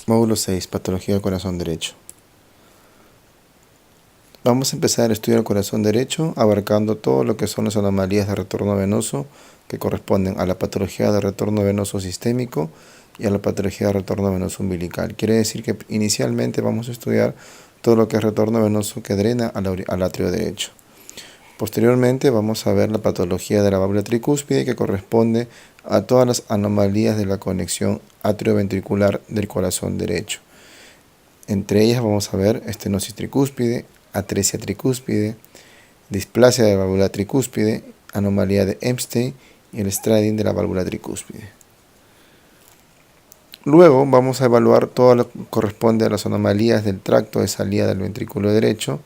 Módulo 6. Patología del corazón derecho. Vamos a empezar el estudio del corazón derecho abarcando todo lo que son las anomalías de retorno venoso que corresponden a la patología de retorno venoso sistémico y a la patología de retorno venoso umbilical. Quiere decir que inicialmente vamos a estudiar todo lo que es retorno venoso que drena al atrio derecho. Posteriormente vamos a ver la patología de la válvula tricúspide que corresponde a todas las anomalías de la conexión atrioventricular del corazón derecho. Entre ellas vamos a ver estenosis tricúspide, atresia tricúspide, displasia de la válvula tricúspide, anomalía de Epstein y el strading de la válvula tricúspide. Luego vamos a evaluar todo lo que corresponde a las anomalías del tracto de salida del ventrículo derecho,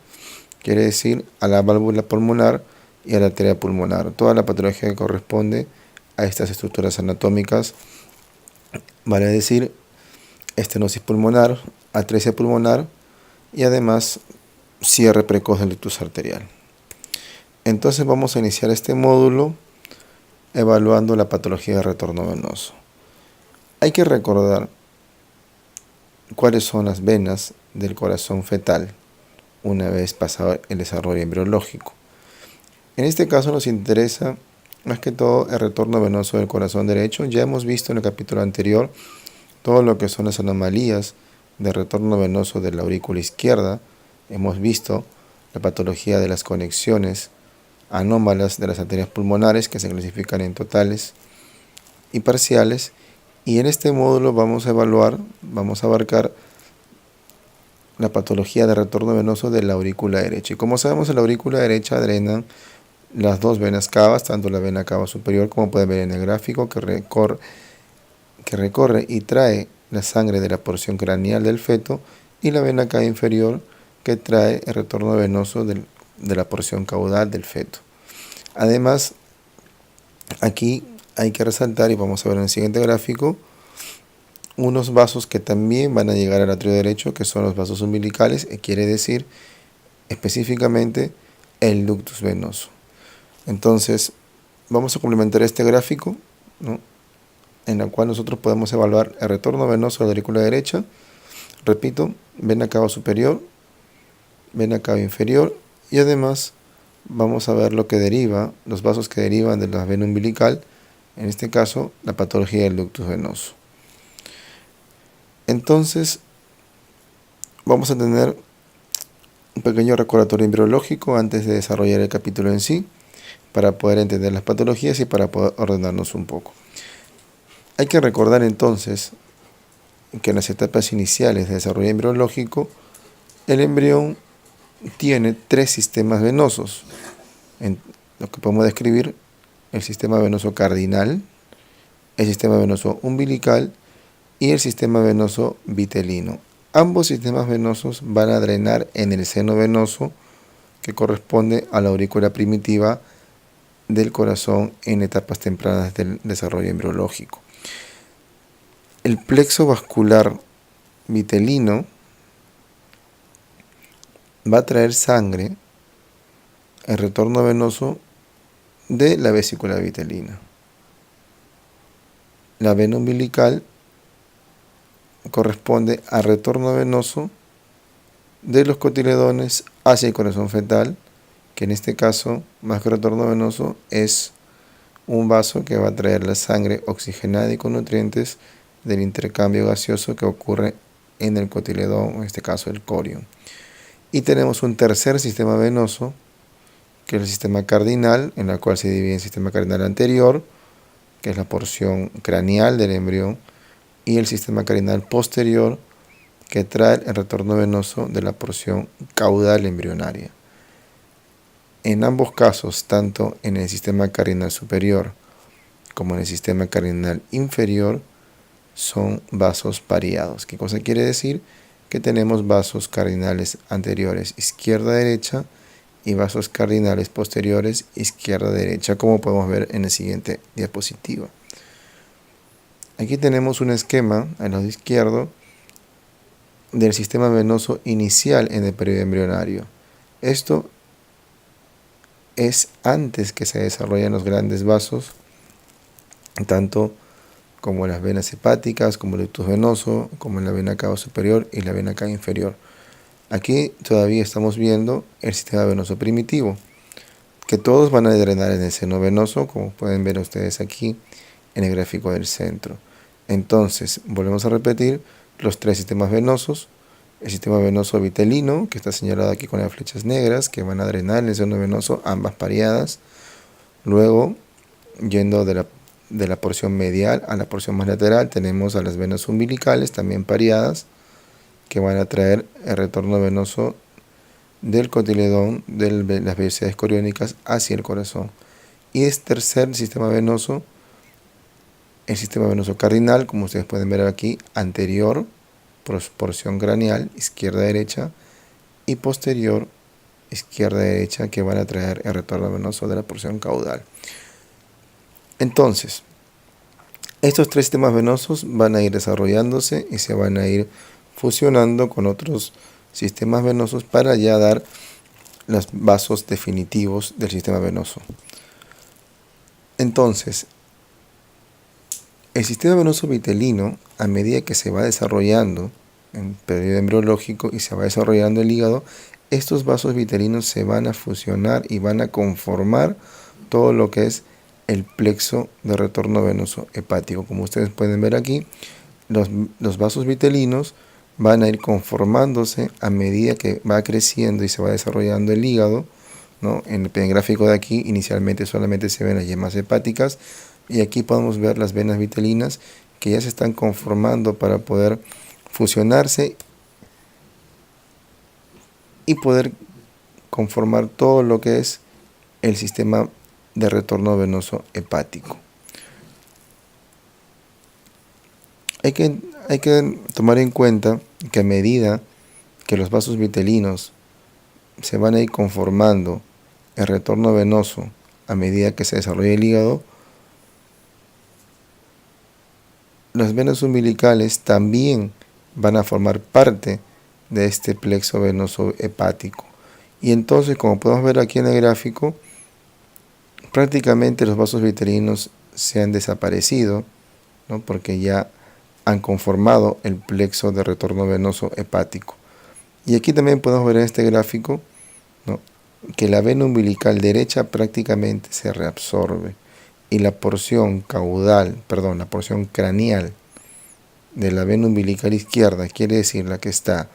quiere decir a la válvula pulmonar y a la arteria pulmonar, toda la patología que corresponde a estas estructuras anatómicas, vale decir estenosis pulmonar, atresia pulmonar y además cierre precoz del ductus arterial. Entonces vamos a iniciar este módulo evaluando la patología de retorno venoso. Hay que recordar cuáles son las venas del corazón fetal una vez pasado el desarrollo embriológico. En este caso nos interesa más que todo el retorno venoso del corazón derecho. Ya hemos visto en el capítulo anterior todo lo que son las anomalías de retorno venoso de la aurícula izquierda. Hemos visto la patología de las conexiones anómalas de las arterias pulmonares que se clasifican en totales y parciales, y en este módulo vamos a abarcar la patología de retorno venoso de la aurícula derecha. Y como sabemos, en la aurícula derecha drenan las dos venas cavas, tanto la vena cava superior, como pueden ver en el gráfico, que recorre y trae la sangre de la porción craneal del feto, y la vena cava inferior, que trae el retorno venoso de la porción caudal del feto. Además, aquí hay que resaltar, y vamos a ver en el siguiente gráfico, unos vasos que también van a llegar al atrio derecho, que son los vasos umbilicales, quiere decir específicamente el ductus venoso. Entonces, vamos a complementar este gráfico, ¿no?, en el cual nosotros podemos evaluar el retorno venoso de la aurícula derecha. Repito, vena cava superior, vena cava inferior, y además vamos a ver lo que deriva, los vasos que derivan de la vena umbilical, en este caso la patología del ductus venoso. Entonces vamos a tener un pequeño recordatorio embriológico antes de desarrollar el capítulo en sí, para poder entender las patologías y para poder ordenarnos un poco. Hay que recordar entonces que en las etapas iniciales de desarrollo embriológico, el embrión tiene tres sistemas venosos, en lo que podemos describir: el sistema venoso cardinal, el sistema venoso umbilical y el sistema venoso vitelino. Ambos sistemas venosos van a drenar en el seno venoso que corresponde a la aurícula primitiva del corazón en etapas tempranas del desarrollo embriológico. El plexo vascular vitelino va a traer sangre, el retorno venoso de la vesícula vitelina. La vena umbilical corresponde al retorno venoso de los cotiledones hacia el corazón fetal, que en este caso, más que retorno venoso, es un vaso que va a traer la sangre oxigenada y con nutrientes del intercambio gaseoso que ocurre en el cotiledón, en este caso el corion. Y tenemos un tercer sistema venoso, que es el sistema cardinal, en el cual se divide el sistema cardinal anterior, que es la porción craneal del embrión, y el sistema cardinal posterior, que trae el retorno venoso de la porción caudal embrionaria. En ambos casos, tanto en el sistema cardinal superior como en el sistema cardinal inferior, son vasos pareados. ¿Qué cosa quiere decir? Que tenemos vasos cardinales anteriores izquierda-derecha y vasos cardinales posteriores izquierda-derecha, como podemos ver en la siguiente diapositiva. Aquí tenemos un esquema al lado izquierdo del sistema venoso inicial en el periodo embrionario. Esto es antes que se desarrollen los grandes vasos, tanto como las venas hepáticas, como el ductus venoso, como la vena cava superior y la vena cava inferior. Aquí todavía estamos viendo el sistema venoso primitivo, que todos van a drenar en el seno venoso, como pueden ver ustedes aquí en el gráfico del centro. Entonces, volvemos a repetir los tres sistemas venosos. El sistema venoso vitelino, que está señalado aquí con las flechas negras, que van a drenar en el seno venoso, ambas pareadas. Luego, yendo de la porción medial a la porción más lateral, tenemos a las venas umbilicales, también pareadas, que van a traer el retorno venoso del cotiledón de las vellosidades coriónicas hacia el corazón. Y este tercer sistema venoso, el sistema venoso cardinal, como ustedes pueden ver aquí, anterior, porción craneal, izquierda-derecha, y posterior, izquierda-derecha, que van a traer el retorno venoso de la porción caudal. Entonces, estos tres sistemas venosos van a ir desarrollándose y se van a ir fusionando con otros sistemas venosos para ya dar los vasos definitivos del sistema venoso. Entonces, el sistema venoso vitelino, a medida que se va desarrollando en periodo embriológico y se va desarrollando el hígado, estos vasos vitelinos se van a fusionar y van a conformar todo lo que es el plexo de retorno venoso hepático. Como ustedes pueden ver aquí, los vasos vitelinos van a ir conformándose a medida que va creciendo y se va desarrollando el hígado, ¿no? En el gráfico de aquí inicialmente solamente se ven las yemas hepáticas y aquí podemos ver las venas vitelinas que ya se están conformando para poder fusionarse y poder conformar todo lo que es el sistema de retorno venoso hepático. Hay que tomar en cuenta que a medida que los vasos vitelinos se van a ir conformando el retorno venoso a medida que se desarrolla el hígado, las venas umbilicales también van a formar parte de este plexo venoso hepático. Y entonces, como podemos ver aquí en el gráfico, prácticamente los vasos vitelinos se han desaparecido, ¿no? Porque ya han conformado el plexo de retorno venoso hepático. Y aquí también podemos ver en este gráfico, ¿no?, que la vena umbilical derecha prácticamente se reabsorbe y la porción la porción craneal de la vena umbilical izquierda, quiere decir la que está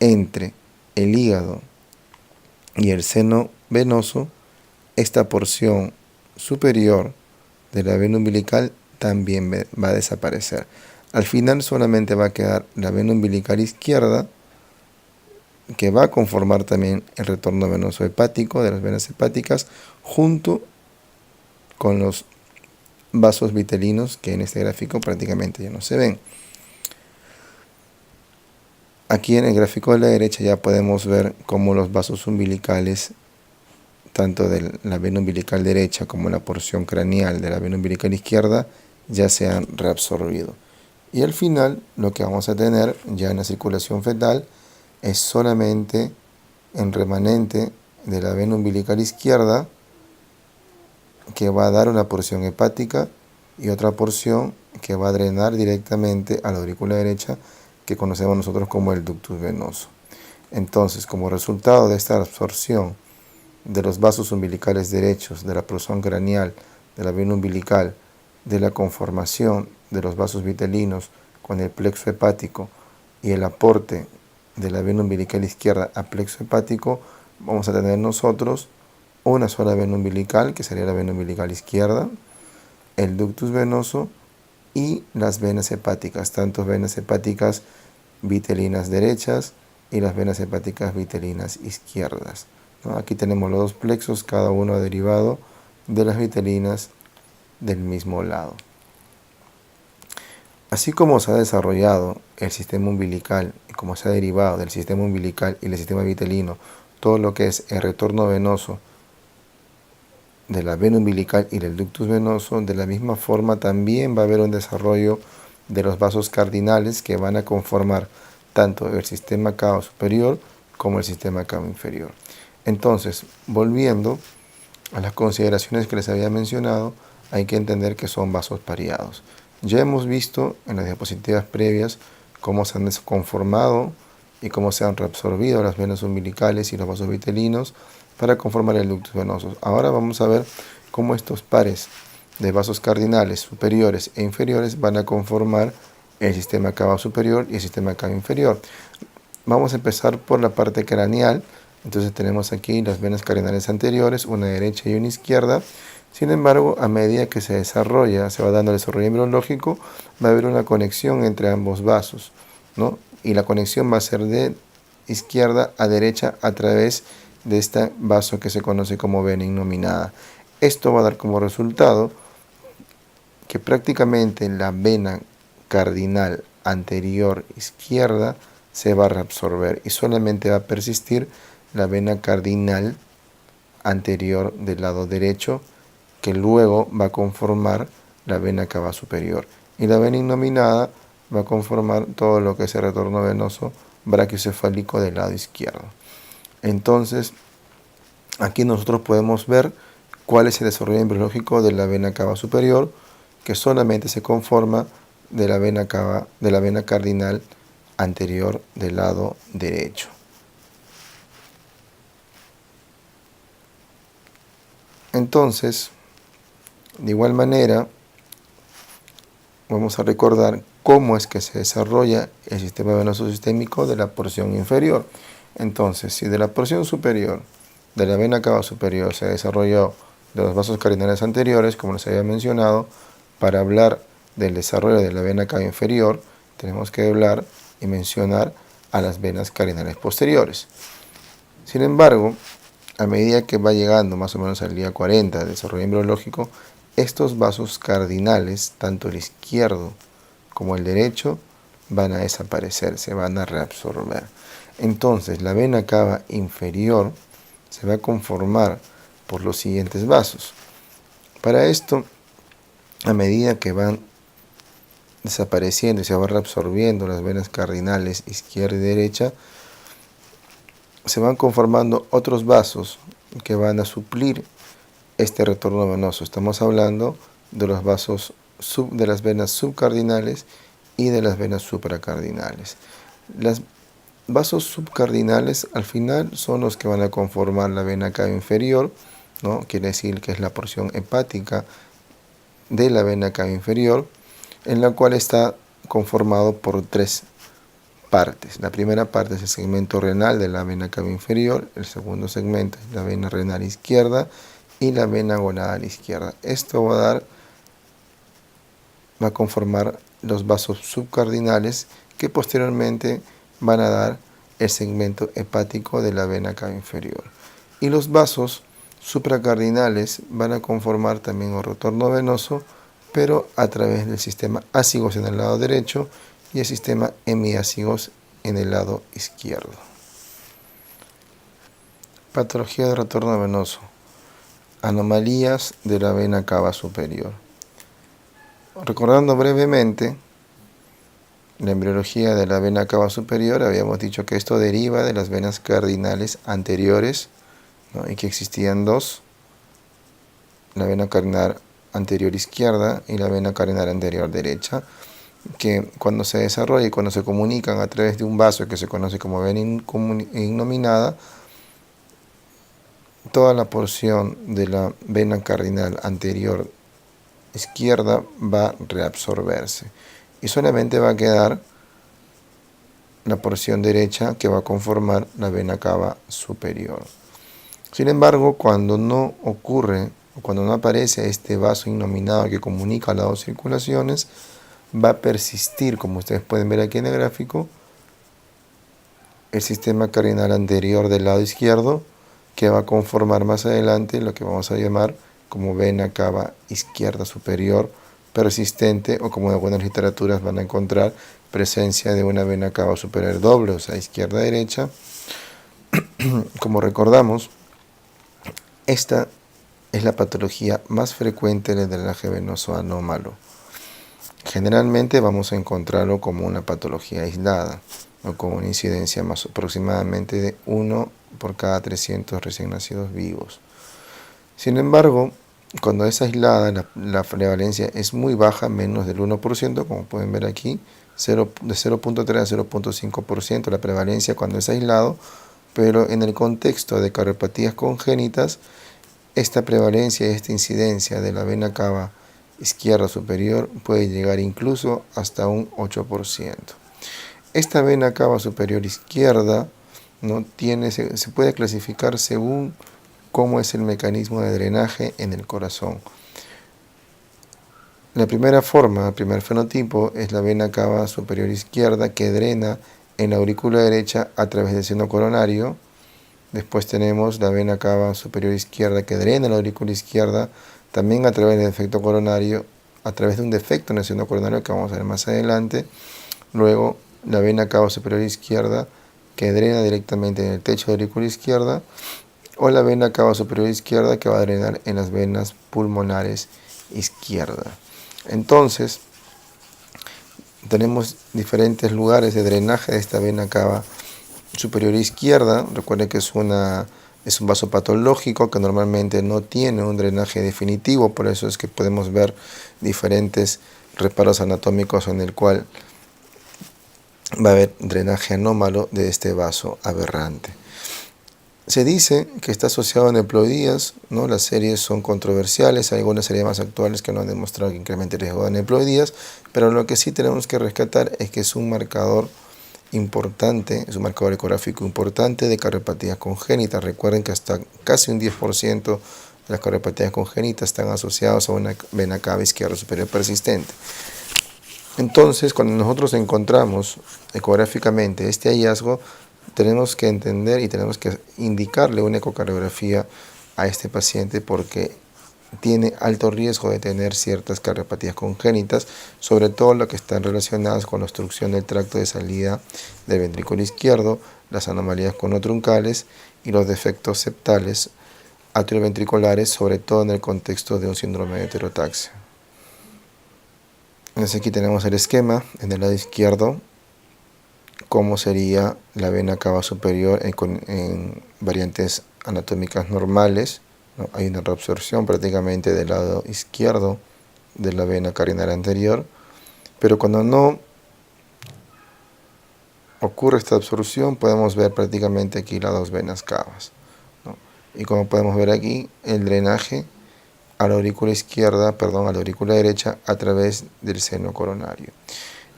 entre el hígado y el seno venoso, esta porción superior de la vena umbilical también va a desaparecer. Al final solamente va a quedar la vena umbilical izquierda, que va a conformar también el retorno venoso hepático de las venas hepáticas, junto con los vasos vitelinos que en este gráfico prácticamente ya no se ven. Aquí en el gráfico de la derecha ya podemos ver cómo los vasos umbilicales, tanto de la vena umbilical derecha como la porción craneal de la vena umbilical izquierda, ya se han reabsorbido. Y al final lo que vamos a tener ya en la circulación fetal es solamente el remanente de la vena umbilical izquierda, que va a dar una porción hepática y otra porción que va a drenar directamente a la aurícula derecha, que conocemos nosotros como el ductus venoso. Entonces, como resultado de esta absorción de los vasos umbilicales derechos, de la porción craneal, de la vena umbilical, de la conformación de los vasos vitelinos con el plexo hepático y el aporte de la vena umbilical izquierda a plexo hepático, vamos a tener nosotros una sola vena umbilical, que sería la vena umbilical izquierda, el ductus venoso y las venas hepáticas, tanto venas hepáticas vitelinas derechas y las venas hepáticas vitelinas izquierdas, ¿no? Aquí tenemos los dos plexos, cada uno derivado de las vitelinas del mismo lado. Así como se ha desarrollado el sistema umbilical y como se ha derivado del sistema umbilical y del sistema vitelino todo lo que es el retorno venoso de la vena umbilical y del ductus venoso, de la misma forma también va a haber un desarrollo de los vasos cardinales que van a conformar tanto el sistema cava superior como el sistema cava inferior. Entonces, volviendo a las consideraciones que les había mencionado, hay que entender que son vasos pareados. Ya hemos visto en las diapositivas previas cómo se han desconformado y cómo se han reabsorbido las venas umbilicales y los vasos vitelinos para conformar el ductus venoso. Ahora vamos a ver cómo estos pares de vasos cardinales superiores e inferiores van a conformar el sistema cava superior y el sistema cava inferior. Vamos a empezar por la parte craneal. Entonces tenemos aquí las venas cardinales anteriores, una derecha y una izquierda. Sin embargo, a medida que se desarrolla, se va dando el desarrollo embriológico, va a haber una conexión entre ambos vasos, ¿no? Y la conexión va a ser de izquierda a derecha a través de este vaso que se conoce como vena innominada. Esto va a dar como resultado que prácticamente la vena cardinal anterior izquierda se va a reabsorber y solamente va a persistir la vena cardinal anterior del lado derecho, que luego va a conformar la vena cava superior. Y la vena innominada va a conformar todo lo que es el retorno venoso brachiocefálico del lado izquierdo. Entonces, aquí nosotros podemos ver cuál es el desarrollo embriológico de la vena cava superior, que solamente se conforma de la vena cardinal anterior del lado derecho. Entonces, de igual manera, vamos a recordar cómo es que se desarrolla el sistema venoso sistémico de la porción inferior. Entonces, si de la porción superior, de la vena cava superior, se desarrolló de los vasos cardinales anteriores, como les había mencionado, para hablar del desarrollo de la vena cava inferior, tenemos que hablar y mencionar a las venas cardinales posteriores. Sin embargo, a medida que va llegando más o menos al día 40 de desarrollo embriológico, estos vasos cardinales, tanto el izquierdo como el derecho, van a desaparecer, se van a reabsorber. Entonces, la vena cava inferior se va a conformar por los siguientes vasos. Para esto, a medida que van desapareciendo y se van reabsorbiendo las venas cardinales izquierda y derecha, se van conformando otros vasos que van a suplir este retorno venoso. Estamos hablando de los vasos de las venas subcardinales y de las venas supracardinales. Los vasos subcardinales al final son los que van a conformar la vena cava inferior, ¿no? Quiere decir que es la porción hepática de la vena cava inferior, en la cual está conformado por tres partes. La primera parte es el segmento renal de la vena cava inferior, el segundo segmento es la vena renal izquierda y la vena gonadal izquierda. Esto va a conformar los vasos subcardinales que posteriormente van a dar el segmento hepático de la vena cava inferior. Y los vasos supracardinales van a conformar también un retorno venoso, pero a través del sistema ácigos en el lado derecho y el sistema hemiácigos en el lado izquierdo. Patología de retorno venoso. Anomalías de la vena cava superior. Recordando brevemente la embriología de la vena cava superior, habíamos dicho que esto deriva de las venas cardinales anteriores, ¿no? Y que existían dos, la vena cardinal anterior izquierda y la vena cardinal anterior derecha, que cuando se desarrolla y cuando se comunican a través de un vaso que se conoce como vena innominada, toda la porción de la vena cardinal anterior izquierda va a reabsorberse y solamente va a quedar la porción derecha que va a conformar la vena cava superior. Sin embargo, cuando no ocurre o cuando no aparece este vaso innominado que comunica las dos circulaciones, va a persistir, como ustedes pueden ver aquí en el gráfico, el sistema cardinal anterior del lado izquierdo, que va a conformar más adelante lo que vamos a llamar como vena cava izquierda superior persistente, o como en algunas literaturas van a encontrar presencia de una vena cava superior doble, o sea, izquierda-derecha. Como recordamos, esta es la patología más frecuente del drenaje venoso anómalo. Generalmente vamos a encontrarlo como una patología aislada, o con una incidencia más aproximadamente de 1 por cada 300 recién nacidos vivos. Sin embargo, Cuando es aislada, la prevalencia es muy baja, menos del 1%, como pueden ver aquí, de 0.3 a 0.5% la prevalencia cuando es aislado, pero en el contexto de cardiopatías congénitas, esta prevalencia, esta incidencia de la vena cava izquierda superior puede llegar incluso hasta un 8%. Esta vena cava superior izquierda, ¿no?, se puede clasificar según cómo es el mecanismo de drenaje en el corazón. La primera forma, el primer fenotipo, es la vena cava superior izquierda que drena en la aurícula derecha a través del seno coronario. Después tenemos la vena cava superior izquierda que drena la aurícula izquierda también a través del defecto coronario, a través de un defecto en el seno coronario que vamos a ver más adelante. Luego la vena cava superior izquierda que drena directamente en el techo de la aurícula izquierda, o la vena cava superior izquierda que va a drenar en las venas pulmonares izquierda. Entonces, tenemos diferentes lugares de drenaje de esta vena cava superior izquierda. Recuerden que es un vaso patológico que normalmente no tiene un drenaje definitivo, por eso es que podemos ver diferentes reparos anatómicos en el cual va a haber drenaje anómalo de este vaso aberrante. Se dice que está asociado a aneuploidías, ¿no? Las series son controversiales, hay algunas series más actuales que no han demostrado que incremente el riesgo de aneuploidías, pero lo que sí tenemos que rescatar es que es un marcador importante, es un marcador ecográfico importante de cardiopatías congénitas. Recuerden que hasta casi un 10% de las cardiopatías congénitas están asociadas a una vena cava izquierda superior persistente. Entonces, cuando nosotros encontramos ecográficamente este hallazgo, tenemos que entender y tenemos que indicarle una ecocardiografía a este paciente porque tiene alto riesgo de tener ciertas cardiopatías congénitas, sobre todo las que están relacionadas con la obstrucción del tracto de salida del ventrículo izquierdo, las anomalías conotruncales y los defectos septales atrioventriculares, sobre todo en el contexto de un síndrome de heterotaxia. Entonces aquí tenemos el esquema en el lado izquierdo, cómo sería la vena cava superior en variantes anatómicas normales, ¿no? Hay una reabsorción prácticamente del lado izquierdo de la vena carinaria anterior, pero cuando no ocurre esta absorción podemos ver prácticamente aquí las dos venas cavas, ¿no? Y como podemos ver aquí, el drenaje a la aurícula a la aurícula derecha a través del seno coronario.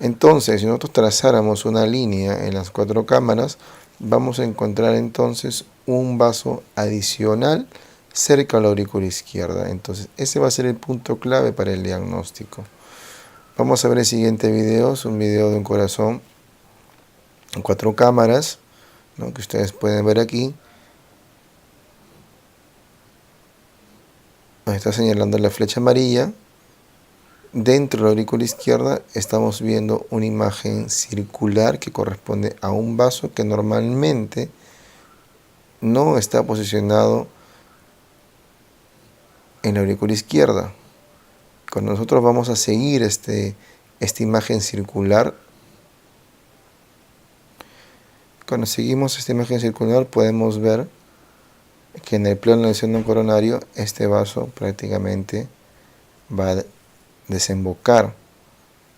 Entonces, si nosotros trazáramos una línea en las cuatro cámaras, vamos a encontrar entonces un vaso adicional cerca a la aurícula izquierda. Entonces, ese va a ser el punto clave para el diagnóstico. Vamos a ver el siguiente video, es un video de un corazón en cuatro cámaras, ¿no?, que ustedes pueden ver aquí. Nos está señalando la flecha amarilla. Dentro de la aurícula izquierda estamos viendo una imagen circular que corresponde a un vaso que normalmente no está posicionado en la aurícula izquierda. Cuando nosotros vamos a seguir esta imagen circular, cuando seguimos esta imagen circular podemos ver que en el plano del seno coronario este vaso prácticamente va a desembocar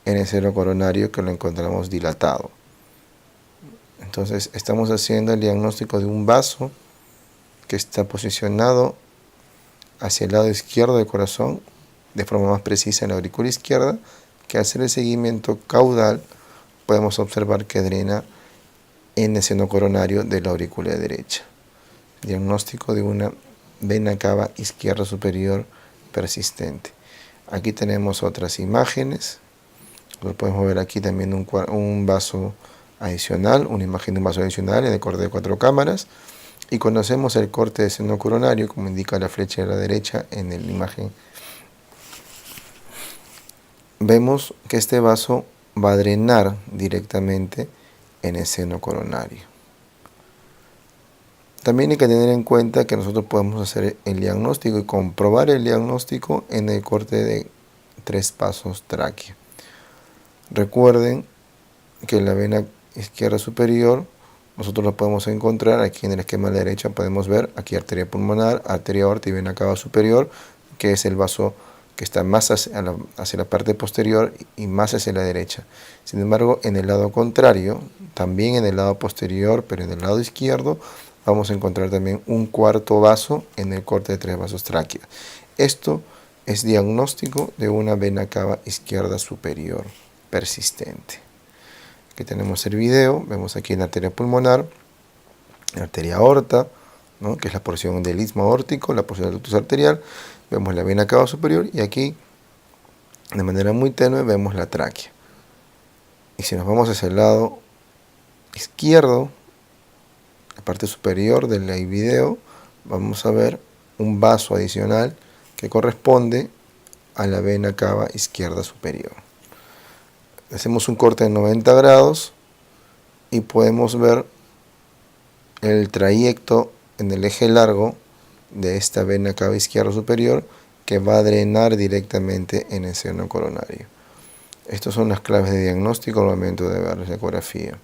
en el seno coronario, que lo encontramos dilatado. Entonces estamos haciendo el diagnóstico de un vaso que está posicionado hacia el lado izquierdo del corazón, de forma más precisa en la aurícula izquierda, que al hacer el seguimiento caudal podemos observar que drena en el seno coronario de la aurícula derecha. Diagnóstico de una vena cava izquierda superior persistente. Aquí tenemos otras imágenes. Lo podemos ver aquí también un vaso adicional, una imagen de un vaso adicional en el corte de cuatro cámaras. Y conocemos el corte de seno coronario, como indica la flecha de la derecha en la imagen. Vemos que este vaso va a drenar directamente en el seno coronario. También hay que tener en cuenta que nosotros podemos hacer el diagnóstico y comprobar el diagnóstico en el corte de 3 pasos tráquea. Recuerden que la vena izquierda superior nosotros la podemos encontrar aquí en el esquema de la derecha. Podemos ver aquí arteria pulmonar, arteria aorta y vena cava superior. que es el vaso que está más hacia la parte posterior y más hacia la derecha. Sin embargo, en el lado contrario, también en el lado posterior, pero en el lado izquierdo, vamos a encontrar también un cuarto vaso en el corte de 3 vasos tráqueos. Esto es diagnóstico de una vena cava izquierda superior persistente. Aquí tenemos el video, vemos aquí la arteria pulmonar, la arteria aorta, ¿no?, que es la porción del istmo aórtico, la porción del ductus arterial, vemos la vena cava superior y aquí, de manera muy tenue, vemos la tráquea. Y si nos vamos hacia el lado izquierdo, la parte superior del video, vamos a ver un vaso adicional que corresponde a la vena cava izquierda superior. Hacemos un corte de 90 grados y podemos ver el trayecto en el eje largo de esta vena cava izquierda superior que va a drenar directamente en el seno coronario. Estas son las claves de diagnóstico al momento de ver la ecografía.